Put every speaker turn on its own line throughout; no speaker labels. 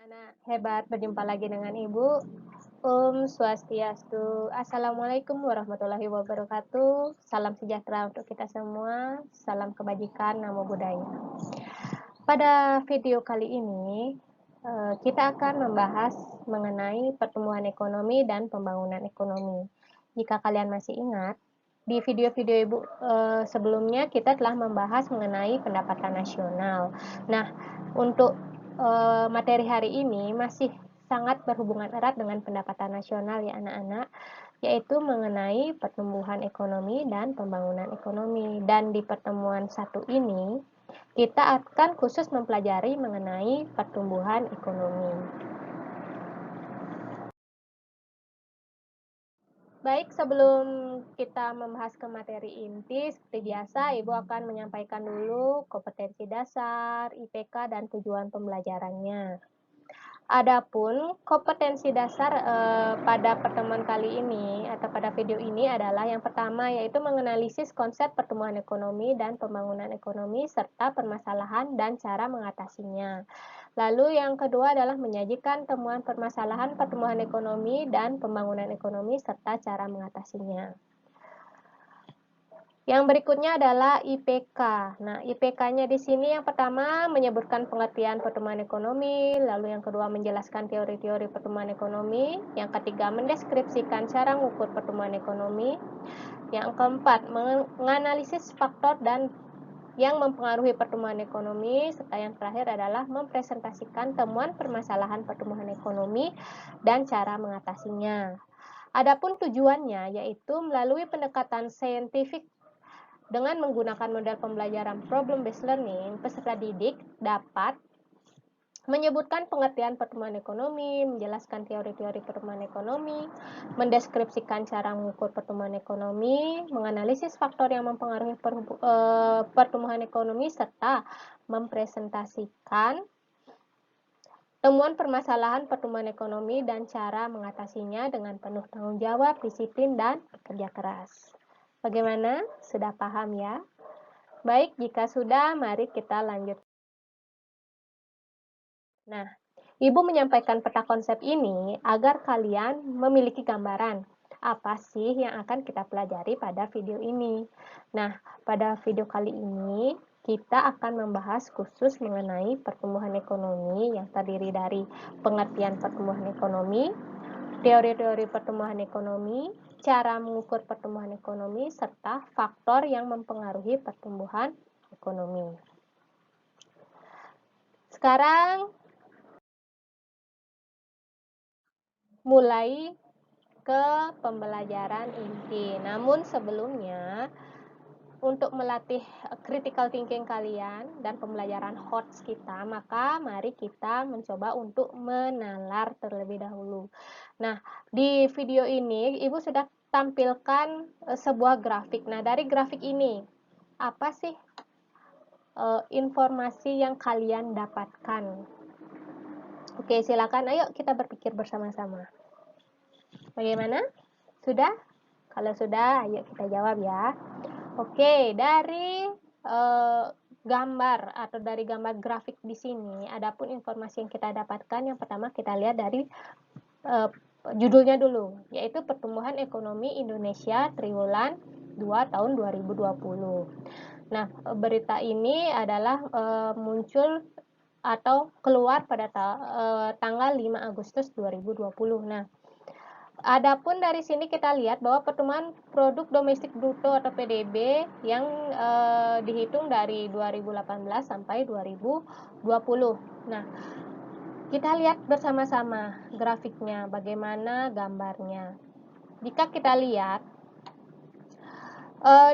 Anak hebat, berjumpa lagi dengan Ibu. Swastiastu. Assalamualaikum warahmatullahi wabarakatuh. Salam sejahtera untuk kita semua. Salam kebajikan, namo buddhaya. Pada video kali ini, kita akan membahas mengenai pertumbuhan ekonomi dan pembangunan ekonomi. Jika kalian masih ingat, di video-video Ibu sebelumnya kita telah membahas mengenai pendapatan nasional. Nah, untuk materi hari ini masih sangat berhubungan erat dengan pendapatan nasional ya anak-anak, yaitu mengenai pertumbuhan ekonomi dan pembangunan ekonomi. Dan di pertemuan satu ini, kita akan khusus mempelajari mengenai pertumbuhan ekonomi. Baik, sebelum kita membahas ke materi inti, seperti biasa, Ibu akan menyampaikan dulu kompetensi dasar, IPK, dan tujuan pembelajarannya. Adapun kompetensi dasar pada pertemuan kali ini atau pada video ini adalah yang pertama, yaitu menganalisis konsep pertumbuhan ekonomi dan pembangunan ekonomi serta permasalahan dan cara mengatasinya. Lalu yang kedua adalah menyajikan temuan permasalahan pertumbuhan ekonomi dan pembangunan ekonomi serta cara mengatasinya. Yang berikutnya adalah IPK. Nah, IPK-nya di sini yang pertama menyebutkan pengertian pertumbuhan ekonomi, lalu yang kedua menjelaskan teori-teori pertumbuhan ekonomi, yang ketiga mendeskripsikan cara mengukur pertumbuhan ekonomi, yang keempat menganalisis faktor dan yang mempengaruhi pertumbuhan ekonomi, serta yang terakhir adalah mempresentasikan temuan permasalahan pertumbuhan ekonomi dan cara mengatasinya. Adapun tujuannya yaitu melalui pendekatan saintifik dengan menggunakan model pembelajaran problem-based learning, peserta didik dapat menyebutkan pengertian pertumbuhan ekonomi, menjelaskan teori-teori pertumbuhan ekonomi, mendeskripsikan cara mengukur pertumbuhan ekonomi, menganalisis faktor yang mempengaruhi pertumbuhan ekonomi, serta mempresentasikan temuan permasalahan pertumbuhan ekonomi dan cara mengatasinya dengan penuh tanggung jawab, disiplin, dan bekerja keras. Bagaimana? Sudah paham ya? Baik, jika sudah, mari kita lanjut. Nah, Ibu menyampaikan peta konsep ini agar kalian memiliki gambaran apa sih yang akan kita pelajari pada video ini. Nah, pada video kali ini kita akan membahas khusus mengenai pertumbuhan ekonomi yang terdiri dari pengertian pertumbuhan ekonomi, teori-teori pertumbuhan ekonomi, cara mengukur pertumbuhan ekonomi, serta faktor yang mempengaruhi pertumbuhan ekonomi. Sekarang mulai ke pembelajaran inti. Namun sebelumnya, untuk melatih critical thinking kalian dan pembelajaran HOTS kita, maka mari kita mencoba untuk menalar terlebih dahulu. Nah, di video ini Ibu sudah tampilkan sebuah grafik. Nah, dari grafik ini, apa sih informasi yang kalian dapatkan? Oke, silakan. Ayo kita berpikir bersama-sama. Bagaimana? Sudah? Kalau sudah, ayo kita jawab ya. Oke, dari gambar atau dari gambar grafik di sini, adapun informasi yang kita dapatkan, yang pertama kita lihat dari judulnya dulu, yaitu Pertumbuhan Ekonomi Indonesia Triwulan 2 tahun 2020. Nah, berita ini adalah muncul atau keluar pada tanggal 5 Agustus 2020. Nah, adapun dari sini kita lihat bahwa pertumbuhan produk domestik bruto atau PDB yang dihitung dari 2018 sampai 2020. Nah, kita lihat bersama-sama grafiknya, bagaimana gambarnya. Jika kita lihat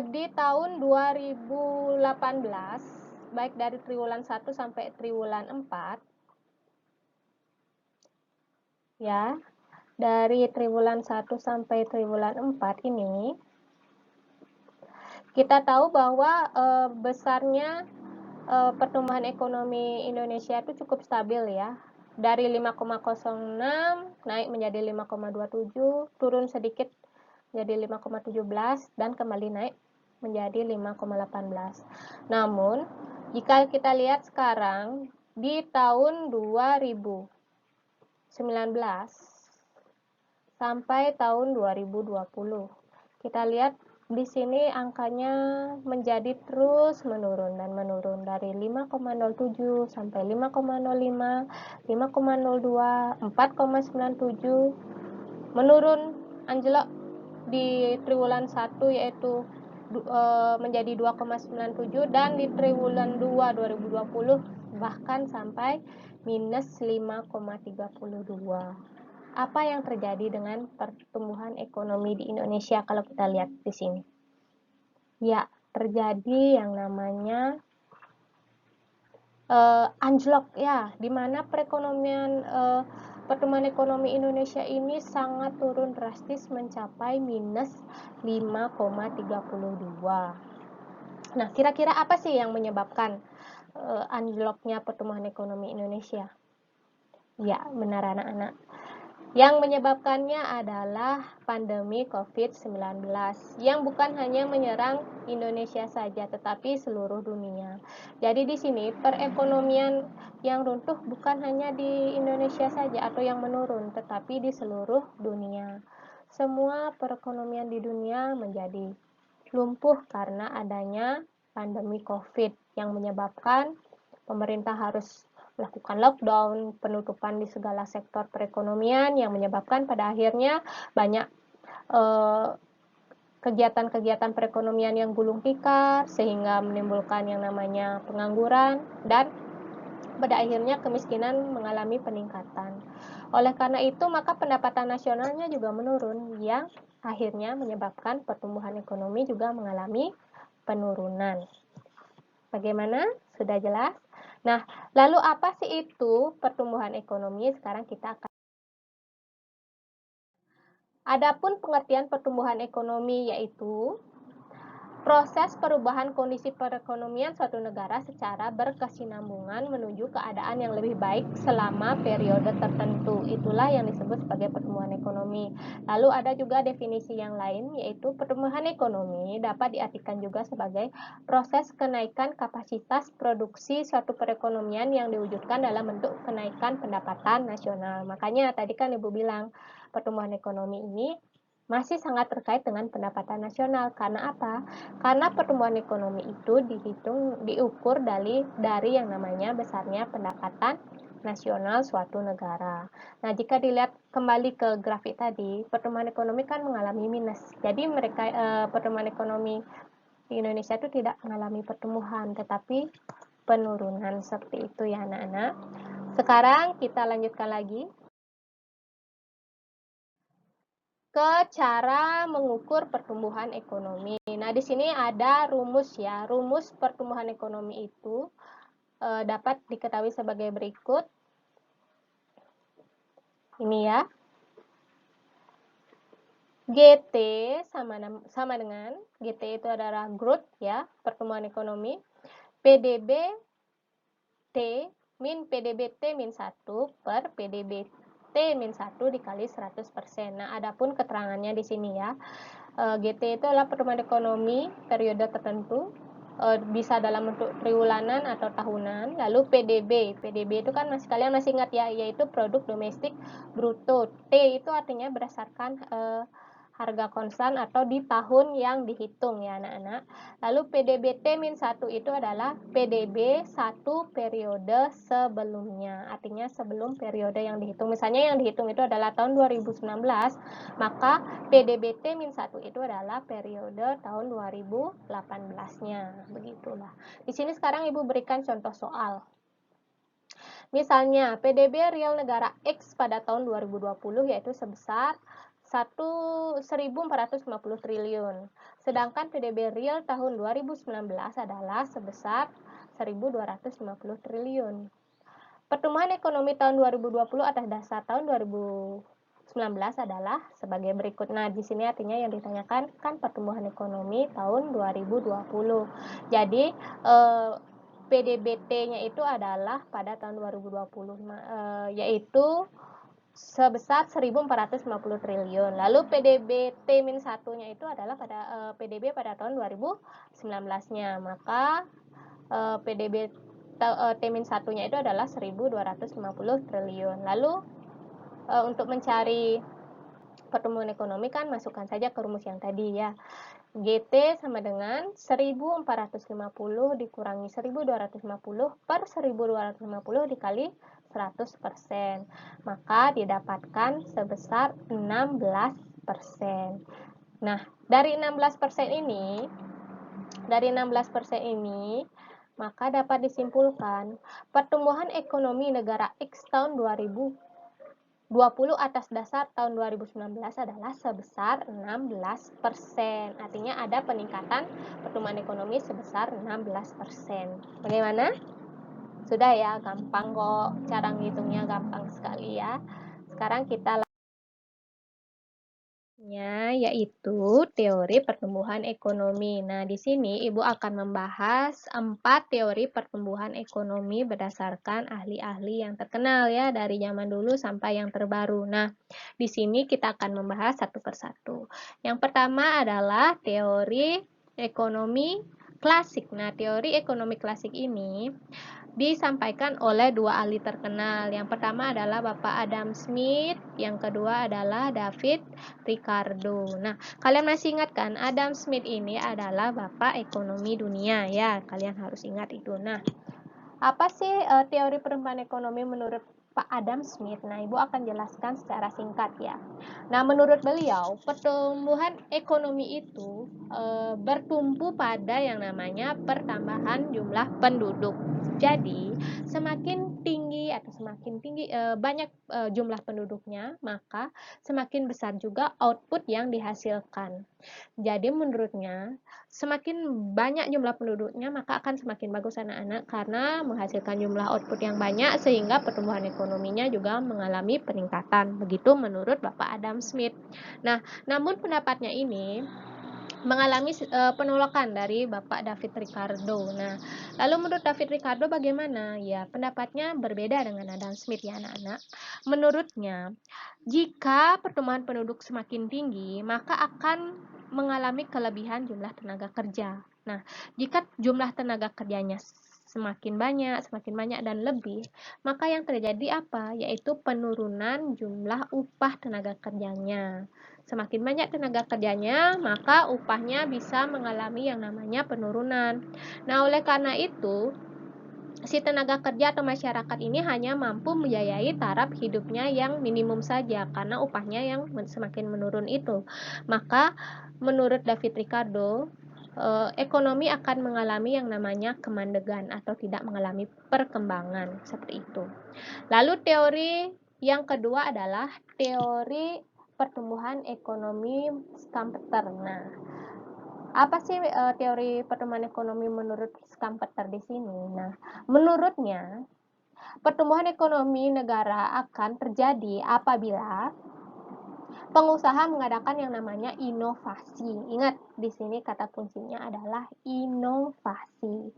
di tahun 2018, baik dari triwulan 1 sampai triwulan 4, ya, dari triwulan 1 sampai triwulan 4 ini, kita tahu bahwa besarnya pertumbuhan ekonomi Indonesia itu cukup stabil ya. Dari 5,06 naik menjadi 5,27, turun sedikit menjadi 5,17 dan kembali naik menjadi 5,18. Namun, jika kita lihat sekarang di tahun 2020, sampai tahun 2020. Kita lihat di sini angkanya menjadi terus menurun dan menurun dari 5,07 sampai 5,05, 5,02, 4,97, menurun anjlok di triwulan 1 yaitu menjadi 2,97 dan di triwulan 2 2020 bahkan sampai minus 5,32. Apa yang terjadi dengan pertumbuhan ekonomi di Indonesia kalau kita lihat di sini? Ya, terjadi yang namanya anjlok ya, di mana perekonomian pertumbuhan ekonomi Indonesia ini sangat turun drastis mencapai minus 5,32. Nah, kira-kira apa sih yang menyebabkan anjloknya pertumbuhan ekonomi Indonesia? Ya, benar anak-anak. Yang menyebabkannya adalah pandemi COVID-19 yang bukan hanya menyerang Indonesia saja tetapi seluruh dunia. Jadi di sini perekonomian yang runtuh bukan hanya di Indonesia saja atau yang menurun tetapi di seluruh dunia. Semua perekonomian di dunia menjadi lumpuh karena adanya pandemi COVID yang menyebabkan pemerintah harus melakukan lockdown, penutupan di segala sektor perekonomian yang menyebabkan pada akhirnya banyak kegiatan-kegiatan perekonomian yang gulung tikar sehingga menimbulkan yang namanya pengangguran dan pada akhirnya kemiskinan mengalami peningkatan. Oleh karena itu maka pendapatan nasionalnya juga menurun yang akhirnya menyebabkan pertumbuhan ekonomi juga mengalami penurunan. Bagaimana? Sudah jelas? Nah, lalu apa sih itu pertumbuhan ekonomi? Sekarang kita akan. Adapun pengertian pertumbuhan ekonomi yaitu proses perubahan kondisi perekonomian suatu negara secara berkesinambungan menuju keadaan yang lebih baik selama periode tertentu. Itulah yang disebut sebagai pertumbuhan ekonomi. Lalu ada juga definisi yang lain yaitu pertumbuhan ekonomi dapat diartikan juga sebagai proses kenaikan kapasitas produksi suatu perekonomian yang diwujudkan dalam bentuk kenaikan pendapatan nasional. Makanya tadi kan Ibu bilang pertumbuhan ekonomi ini masih sangat terkait dengan pendapatan nasional. Karena apa? Karena pertumbuhan ekonomi itu diukur dari yang namanya besarnya pendapatan nasional suatu negara. Nah, jika dilihat kembali ke grafik tadi, pertumbuhan ekonomi kan mengalami minus. Jadi pertumbuhan ekonomi di Indonesia itu tidak mengalami pertumbuhan, tetapi penurunan seperti itu ya anak-anak. Sekarang kita lanjutkan lagi ke cara mengukur pertumbuhan ekonomi. Nah, di sini ada rumus ya. Rumus pertumbuhan ekonomi itu dapat diketahui sebagai berikut. Ini ya. GT sama dengan GT itu adalah growth ya, pertumbuhan ekonomi. PDB T min PDB T min 1 per PDB T-1 dikali 100%. Nah, adapun keterangannya di sini ya. GT itu adalah pertumbuhan ekonomi periode tertentu, bisa dalam bentuk triwulanan atau tahunan. Lalu PDB itu kan kalian masih ingat ya, yaitu produk domestik bruto. T itu artinya berdasarkan harga konstan atau di tahun yang dihitung ya anak-anak. Lalu PDB T-1 itu adalah PDB satu periode sebelumnya, artinya sebelum periode yang dihitung. Misalnya yang dihitung itu adalah tahun 2019, maka PDB T-1 itu adalah periode tahun 2018-nya. Begitulah. Di sini sekarang Ibu berikan contoh soal. Misalnya, PDB real negara X pada tahun 2020 yaitu sebesar 1.450 triliun. Sedangkan PDB real tahun 2019 adalah sebesar 1.250 triliun. Pertumbuhan ekonomi tahun 2020 atas dasar tahun 2019 adalah sebagai berikut. Nah, di sini artinya yang ditanyakan kan pertumbuhan ekonomi tahun 2020. Jadi, PDBT-nya itu adalah pada tahun 2020, yaitu sebesar 1.450 triliun. Lalu PDB T-1-nya itu adalah pada PDB pada tahun 2019-nya. Maka PDB T-1-nya itu adalah 1.250 triliun. Lalu untuk mencari pertumbuhan ekonomi kan masukkan saja ke rumus yang tadi ya. GT sama dengan 1450 dikurangi 1250 per 1250 dikali 100%. Maka didapatkan sebesar 16%. Nah, dari 16% ini, maka dapat disimpulkan pertumbuhan ekonomi negara X tahun 2020 atas dasar tahun 2019 adalah sebesar 16%. Artinya ada peningkatan pertumbuhan ekonomi sebesar 16%. Bagaimana? Sudah ya, gampang kok. Cara ngitungnya gampang sekali ya. Sekarang kita yaitu teori pertumbuhan ekonomi. Nah, di sini Ibu akan membahas 4 teori pertumbuhan ekonomi berdasarkan ahli-ahli yang terkenal ya, dari zaman dulu sampai yang terbaru. Nah, di sini kita akan membahas satu persatu. Yang pertama adalah teori ekonomi klasik. Nah, teori ekonomi klasik ini disampaikan oleh dua ahli terkenal. Yang pertama adalah Bapak Adam Smith, yang kedua adalah David Ricardo. Nah, kalian masih ingat kan, Adam Smith ini adalah Bapak Ekonomi Dunia ya, kalian harus ingat itu. Nah, apa sih teori pertumbuhan ekonomi menurut Pak Adam Smith? Nah, Ibu akan jelaskan secara singkat ya. Nah, menurut beliau, pertumbuhan ekonomi itu bertumpu pada yang namanya pertambahan jumlah penduduk. Jadi, semakin tinggi banyak jumlah penduduknya, maka semakin besar juga output yang dihasilkan. Jadi, menurutnya, semakin banyak jumlah penduduknya, maka akan semakin bagus anak-anak karena menghasilkan jumlah output yang banyak sehingga pertumbuhan ekonominya juga mengalami peningkatan. Begitu menurut Bapak Adam Smith. Nah, namun pendapatnya ini mengalami penolakan dari Bapak David Ricardo. Nah, lalu menurut David Ricardo bagaimana? Ya, pendapatnya berbeda dengan Adam Smith ya anak-anak. Menurutnya, jika pertumbuhan penduduk semakin tinggi, maka akan mengalami kelebihan jumlah tenaga kerja. Nah, jika jumlah tenaga kerjanya semakin banyak dan lebih, maka yang terjadi apa? Yaitu penurunan jumlah upah tenaga kerjanya. Semakin banyak tenaga kerjanya, maka upahnya bisa mengalami yang namanya penurunan. Nah, oleh karena itu, si tenaga kerja atau masyarakat ini hanya mampu membiayai taraf hidupnya yang minimum saja karena upahnya yang semakin menurun itu. Maka, menurut David Ricardo, ekonomi akan mengalami yang namanya kemandegan atau tidak mengalami perkembangan seperti itu. Lalu teori yang kedua adalah teori pertumbuhan ekonomi Schumpeter. Nah, apa sih teori pertumbuhan ekonomi menurut Schumpeter di sini? Nah, menurutnya pertumbuhan ekonomi negara akan terjadi apabila pengusaha mengadakan yang namanya inovasi. Ingat, di sini kata kuncinya adalah inovasi.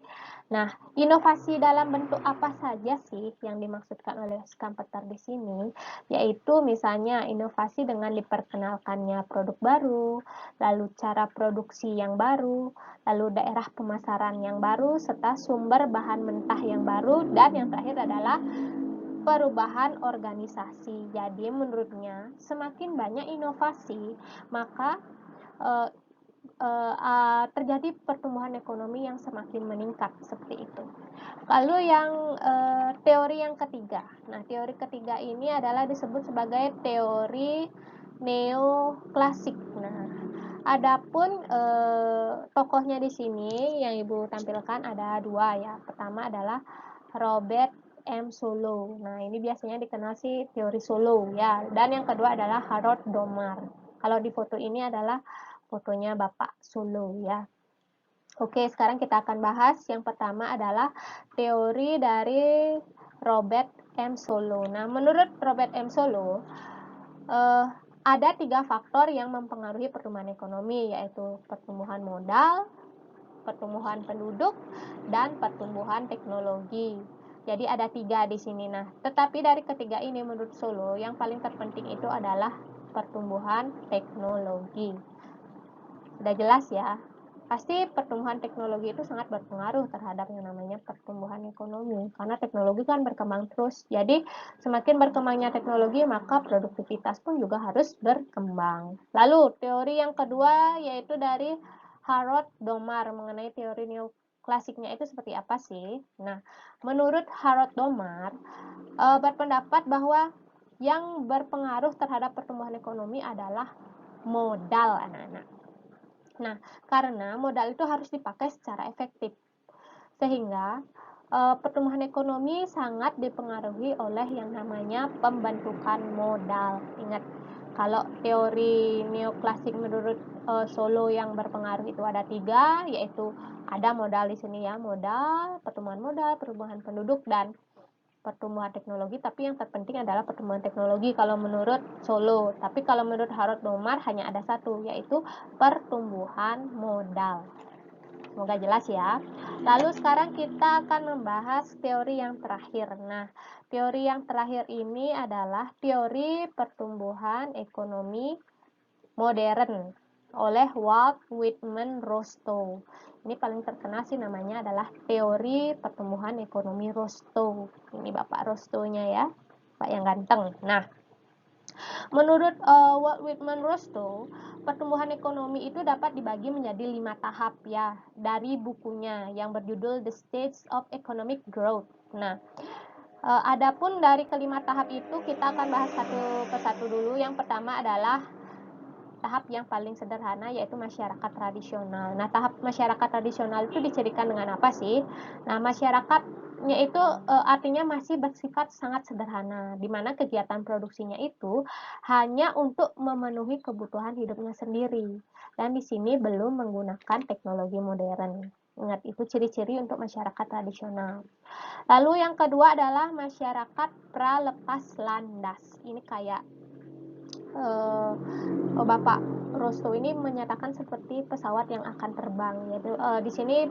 Nah, inovasi dalam bentuk apa saja sih yang dimaksudkan oleh Schumpeter di sini? Yaitu misalnya inovasi dengan diperkenalkannya produk baru, lalu cara produksi yang baru, lalu daerah pemasaran yang baru, serta sumber bahan mentah yang baru, dan yang terakhir adalah perubahan organisasi. Jadi menurutnya semakin banyak inovasi, maka terjadi pertumbuhan ekonomi yang semakin meningkat seperti itu. Lalu yang teori yang ketiga. Nah, teori ketiga ini adalah disebut sebagai teori neoklasik. Nah, adapun tokohnya di sini yang Ibu tampilkan ada dua ya. Pertama adalah Robert M. Solow. Nah, ini biasanya dikenal sih teori Solow ya. Dan yang kedua adalah Harold Domar. Kalau di foto ini adalah fotonya Bapak Solow ya. Oke, sekarang kita akan bahas yang pertama adalah teori dari Robert M. Solow. Nah, menurut Robert M. Solow, ada 3 faktor yang mempengaruhi pertumbuhan ekonomi, yaitu pertumbuhan modal, pertumbuhan penduduk, dan pertumbuhan teknologi. Jadi ada 3 di sini. Nah, tetapi dari ketiga ini menurut Solow yang paling terpenting itu adalah pertumbuhan teknologi. Sudah jelas ya? pasti pertumbuhan teknologi itu sangat berpengaruh terhadap yang namanya pertumbuhan ekonomi, karena teknologi kan berkembang terus. Jadi semakin berkembangnya teknologi, maka produktivitas pun juga harus berkembang. Lalu teori yang kedua yaitu dari Harold Domar mengenai teori neoklasiknya itu seperti apa sih? Nah, menurut Harold Domar berpendapat bahwa yang berpengaruh terhadap pertumbuhan ekonomi adalah modal, anak-anak. Nah, karena modal itu harus dipakai secara efektif, sehingga pertumbuhan ekonomi sangat dipengaruhi oleh yang namanya pembentukan modal. Ingat, kalau teori neoklasik menurut Solo yang berpengaruh itu ada 3, yaitu ada modal di sini ya, modal, pertumbuhan penduduk, dan pertumbuhan teknologi, tapi yang terpenting adalah pertumbuhan teknologi kalau menurut Solo. Tapi kalau menurut Harold Domar hanya ada satu, yaitu pertumbuhan modal. Semoga jelas ya. Lalu sekarang kita akan membahas teori yang terakhir. Nah, teori yang terakhir ini adalah teori pertumbuhan ekonomi modern oleh Walt Whitman Rostow. Ini paling terkenal sih namanya adalah teori pertumbuhan ekonomi Rostow. Ini Bapak Rostow-nya ya, Pak yang ganteng. Nah, menurut Walt Whitman Rostow, pertumbuhan ekonomi itu dapat dibagi menjadi 5 tahap ya, dari bukunya yang berjudul The Stages of Economic Growth. Nah, adapun dari kelima tahap itu kita akan bahas satu persatu dulu. Yang pertama adalah tahap yang paling sederhana, yaitu masyarakat tradisional. Nah, tahap masyarakat tradisional itu dicirikan dengan apa sih? Nah, masyarakatnya itu artinya masih bersifat sangat sederhana, di mana kegiatan produksinya itu hanya untuk memenuhi kebutuhan hidupnya sendiri. Dan di sini belum menggunakan teknologi modern. Ingat, itu ciri-ciri untuk masyarakat tradisional. Lalu yang kedua adalah masyarakat pralepas landas. Ini kayak Bapak Rostow ini menyatakan seperti pesawat yang akan terbang, yaitu di sini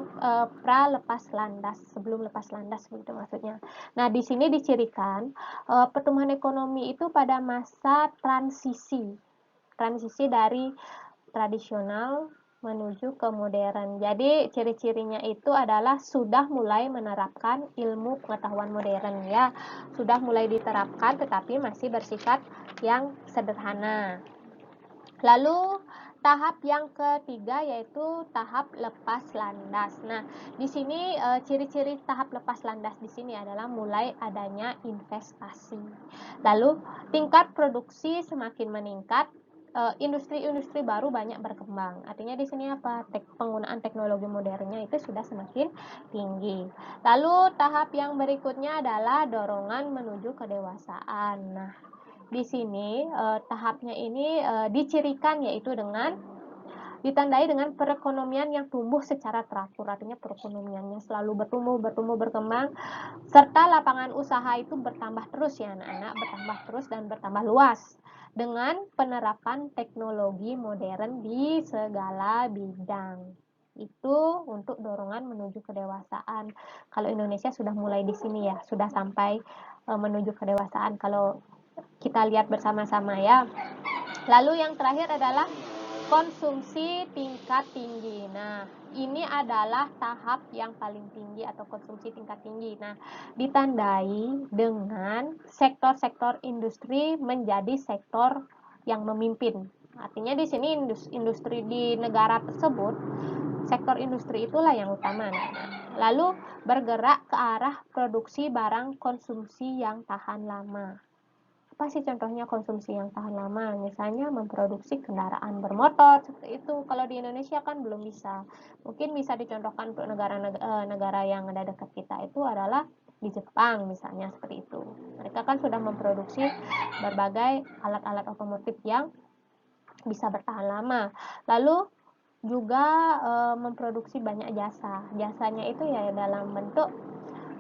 pra lepas landas, sebelum lepas landas begitu maksudnya. Nah, di sini dicirikan pertumbuhan ekonomi itu pada masa transisi dari tradisional menuju ke modern. Jadi ciri-cirinya itu adalah sudah mulai menerapkan ilmu pengetahuan modern ya, sudah mulai diterapkan tetapi masih bersifat yang sederhana. Lalu tahap yang ketiga yaitu tahap lepas landas. Nah, di sini ciri-ciri tahap lepas landas di sini adalah mulai adanya investasi. Lalu tingkat produksi semakin meningkat, industri-industri baru banyak berkembang. Artinya di sini apa? Penggunaan teknologi modernnya itu sudah semakin tinggi. Lalu tahap yang berikutnya adalah dorongan menuju kedewasaan. Nah, di sini tahapnya ini dicirikan yaitu dengan ditandai dengan perekonomian yang tumbuh secara teratur. Artinya perekonomiannya selalu bertumbuh berkembang, serta lapangan usaha itu bertambah terus ya anak-anak, bertambah terus dan bertambah luas dengan penerapan teknologi modern di segala bidang. Itu untuk dorongan menuju kedewasaan. Kalau Indonesia sudah mulai di sini ya, sudah sampai menuju kedewasaan. Kalau kita lihat bersama-sama ya. Lalu yang terakhir adalah konsumsi tingkat tinggi. Nah, ini adalah tahap yang paling tinggi atau konsumsi tingkat tinggi. Nah, ditandai dengan sektor-sektor industri menjadi sektor yang memimpin. Artinya di sini industri di negara tersebut, sektor industri itulah yang utama. Lalu bergerak ke arah produksi barang konsumsi yang tahan lama. Apa sih contohnya konsumsi yang tahan lama? Misalnya memproduksi kendaraan bermotor seperti itu. Kalau di Indonesia kan belum bisa. Mungkin bisa dicontohkan untuk negara yang ada dekat kita itu adalah di Jepang misalnya seperti itu. Mereka kan sudah memproduksi berbagai alat-alat otomotif yang bisa bertahan lama. Lalu juga memproduksi banyak jasa. Jasanya itu ya dalam bentuk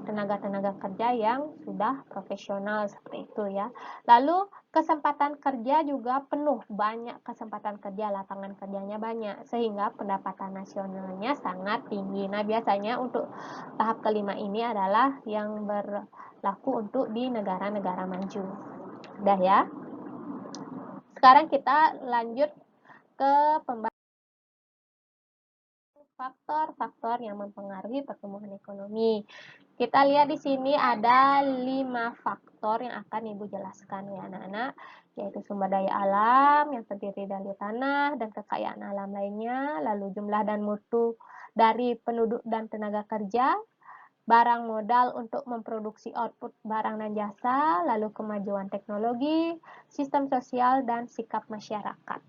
tenaga-tenaga kerja yang sudah profesional seperti itu ya. Lalu kesempatan kerja juga penuh, banyak kesempatan kerja, lapangan kerjanya banyak, sehingga pendapatan nasionalnya sangat tinggi. Nah, biasanya untuk tahap kelima ini adalah yang berlaku untuk di negara-negara maju. Udah ya. Sekarang kita lanjut ke pembahasan faktor-faktor yang mempengaruhi pertumbuhan ekonomi. Kita lihat di sini ada 5 faktor yang akan Ibu jelaskan ya anak-anak, yaitu sumber daya alam yang terdiri dari tanah dan kekayaan alam lainnya, lalu jumlah dan mutu dari penduduk dan tenaga kerja, barang modal untuk memproduksi output barang dan jasa, lalu kemajuan teknologi, sistem sosial, dan sikap masyarakat.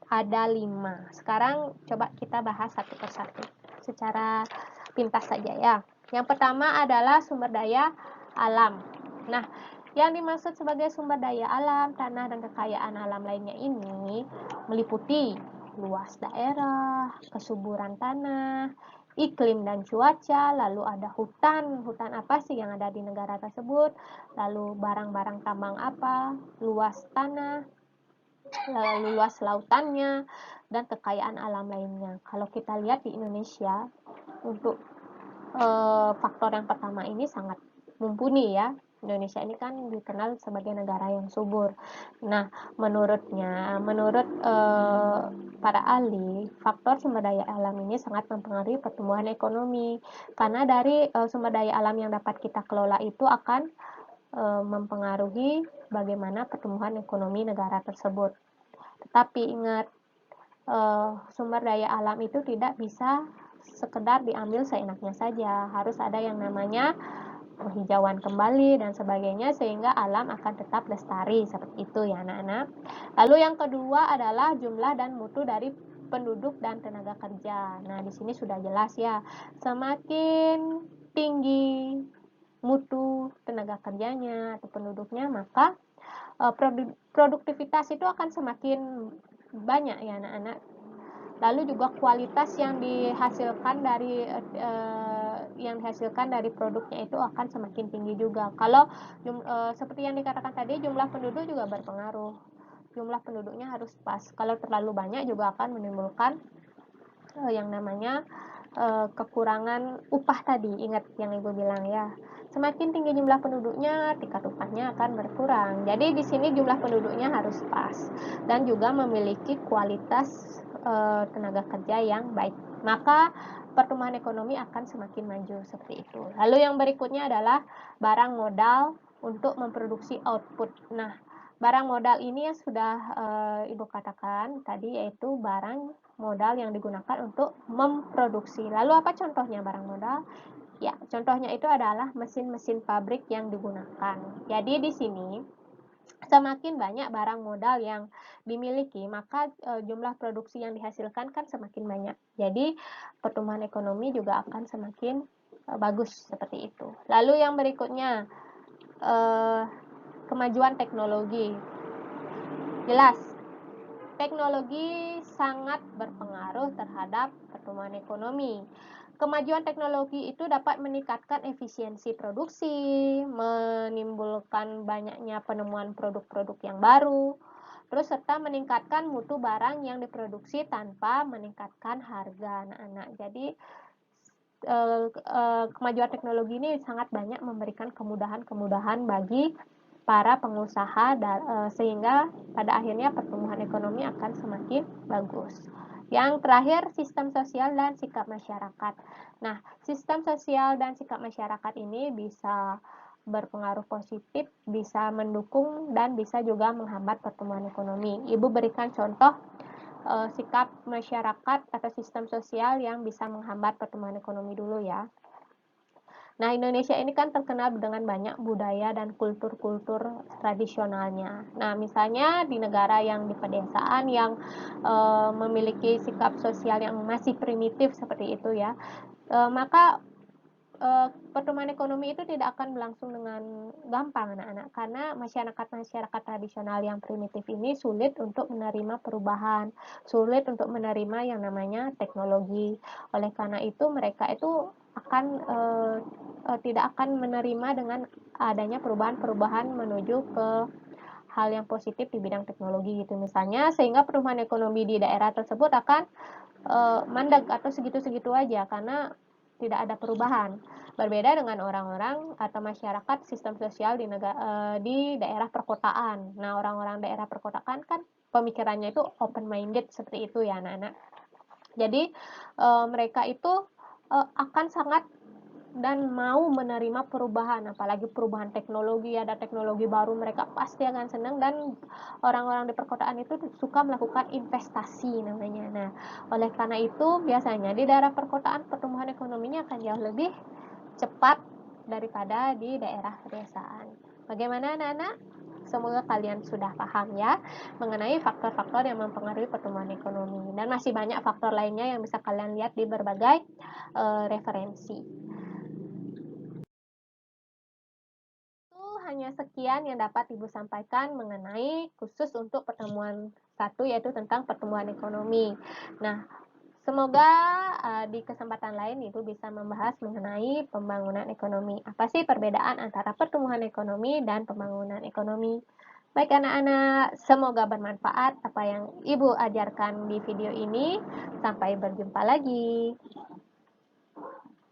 Ada 5. Sekarang coba kita bahas satu persatu secara pintas saja ya. Yang pertama adalah sumber daya alam. Nah, yang dimaksud sebagai sumber daya alam, tanah dan kekayaan alam lainnya ini meliputi luas daerah, kesuburan tanah, iklim dan cuaca, lalu ada hutan apa sih yang ada di negara tersebut, lalu barang-barang tambang apa, luas tanah, lalu luas lautannya, dan kekayaan alam lainnya. Kalau kita lihat di Indonesia, untuk faktor yang pertama ini sangat mumpuni ya. Indonesia ini kan dikenal sebagai negara yang subur. Nah, menurut para ahli, faktor sumber daya alam ini sangat mempengaruhi pertumbuhan ekonomi. Karena dari sumber daya alam yang dapat kita kelola itu akan mempengaruhi bagaimana pertumbuhan ekonomi negara tersebut. Tetapi ingat, sumber daya alam itu tidak bisa sekedar diambil seenaknya saja. Harus ada yang namanya penghijauan kembali dan sebagainya sehingga alam akan tetap lestari seperti itu ya anak-anak. Lalu yang kedua adalah jumlah dan mutu dari penduduk dan tenaga kerja. Nah, di sini sudah jelas ya. Semakin tinggi mutu tenaga kerjanya atau penduduknya, maka produktivitas itu akan semakin banyak ya anak-anak. Lalu juga kualitas yang dihasilkan dari produknya itu akan semakin tinggi juga. Kalau seperti yang dikatakan tadi, jumlah penduduk juga berpengaruh. Jumlah penduduknya harus pas. Kalau terlalu banyak juga akan menimbulkan yang namanya kekurangan upah tadi. Ingat yang Ibu bilang ya. Semakin tinggi jumlah penduduknya, tingkat upahnya akan berkurang. Jadi di sini jumlah penduduknya harus pas dan juga memiliki kualitas tenaga kerja yang baik. Maka pertumbuhan ekonomi akan semakin maju seperti itu. Lalu yang berikutnya adalah barang modal untuk memproduksi output. Nah, barang modal ini yang sudah Ibu katakan tadi, yaitu barang modal yang digunakan untuk memproduksi. Lalu apa contohnya barang modal? Ya, contohnya itu adalah mesin-mesin pabrik yang digunakan. Jadi di sini semakin banyak barang modal yang dimiliki, maka jumlah produksi yang dihasilkan kan semakin banyak. Jadi pertumbuhan ekonomi juga akan semakin bagus seperti itu. Lalu yang berikutnya, kemajuan teknologi. Jelas, teknologi sangat berpengaruh terhadap pertumbuhan ekonomi. Kemajuan teknologi itu dapat meningkatkan efisiensi produksi, menimbulkan banyaknya penemuan produk-produk yang baru, terus serta meningkatkan mutu barang yang diproduksi tanpa meningkatkan harga anak-anak. Jadi kemajuan teknologi ini sangat banyak memberikan kemudahan-kemudahan bagi para pengusaha sehingga pada akhirnya pertumbuhan ekonomi akan semakin bagus. Yang terakhir, sistem sosial dan sikap masyarakat. Nah, sistem sosial dan sikap masyarakat ini bisa berpengaruh positif, bisa mendukung, dan bisa juga menghambat pertumbuhan ekonomi. Ibu berikan contoh sikap masyarakat atau sistem sosial yang bisa menghambat pertumbuhan ekonomi dulu ya. Nah, Indonesia ini kan terkenal dengan banyak budaya dan kultur-kultur tradisionalnya. Nah, misalnya di negara yang di pedesaan yang memiliki sikap sosial yang masih primitif seperti itu ya, maka pertumbuhan ekonomi itu tidak akan berlangsung dengan gampang anak-anak, karena masyarakat tradisional yang primitif ini sulit untuk menerima perubahan, sulit untuk menerima yang namanya teknologi. Oleh karena itu mereka itu tidak akan menerima dengan adanya perubahan-perubahan menuju ke hal yang positif di bidang teknologi gitu misalnya, sehingga pertumbuhan ekonomi di daerah tersebut akan mandek atau segitu-segitu aja karena tidak ada perubahan. Berbeda dengan orang-orang atau masyarakat sistem sosial di daerah perkotaan. Nah, orang-orang daerah perkotaan kan pemikirannya itu open minded seperti itu ya anak-anak. Jadi mereka itu akan sangat dan mau menerima perubahan, apalagi perubahan teknologi, ada teknologi baru, mereka pasti akan senang. Dan orang-orang di perkotaan itu suka melakukan investasi namanya. Nah, oleh karena itu biasanya di daerah perkotaan pertumbuhan ekonominya akan jauh lebih cepat daripada di daerah pedesaan. Bagaimana anak-anak? Semoga kalian sudah paham ya mengenai faktor-faktor yang mempengaruhi pertumbuhan ekonomi, dan masih banyak faktor lainnya yang bisa kalian lihat di berbagai referensi. Itu hanya sekian yang dapat Ibu sampaikan mengenai khusus untuk pertemuan 1, yaitu tentang pertumbuhan ekonomi. Nah, semoga di kesempatan lain Ibu bisa membahas mengenai pembangunan ekonomi. Apa sih perbedaan antara pertumbuhan ekonomi dan pembangunan ekonomi? Baik anak-anak, semoga bermanfaat apa yang Ibu ajarkan di video ini. Sampai berjumpa lagi.